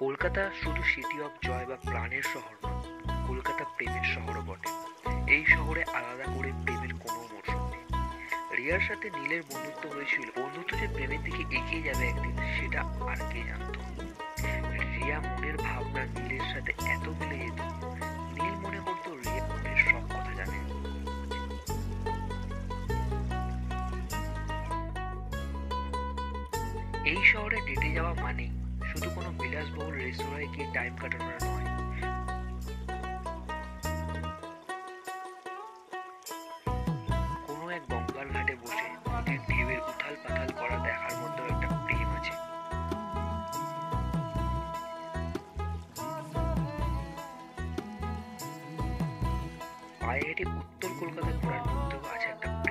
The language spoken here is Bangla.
কলকাতা শুধু সিটি অফ জয় বা প্রাণের শহর নয়, কলকাতা প্রেমের শহরও বটে। এই শহরে আলাদা করে প্রেমের কোনো মরশুম নেই। রিয়ার সাথে নীলের বন্ধুত্ব হয়েছিল, বন্ধুত্ব যে প্রেমের দিকে এগিয়ে যাবে একদিন সেটা আর কে জানতো। রিয়া মনের ভাবনা নীলের সাথে এত মিলে যেত, নীল মনে করতো রিয়া মনের সব কথা জানে। এই শহরে ডেটে যাওয়া মানেই শুধু কোনো বিলাসবহুল রেস্তোরাঁয় গিয়ে টাইম কাটানোর নয়, কোনো এক গঙ্গার ঘাটে বসে নদীর ঢেউয়ের উথাল পাথাল করা দেখার মধ্যেও একটা প্রেম আছে। পায়ে হেঁটে উত্তর কলকাতা ঘোরার মধ্যেও আছে একটা প্রেম।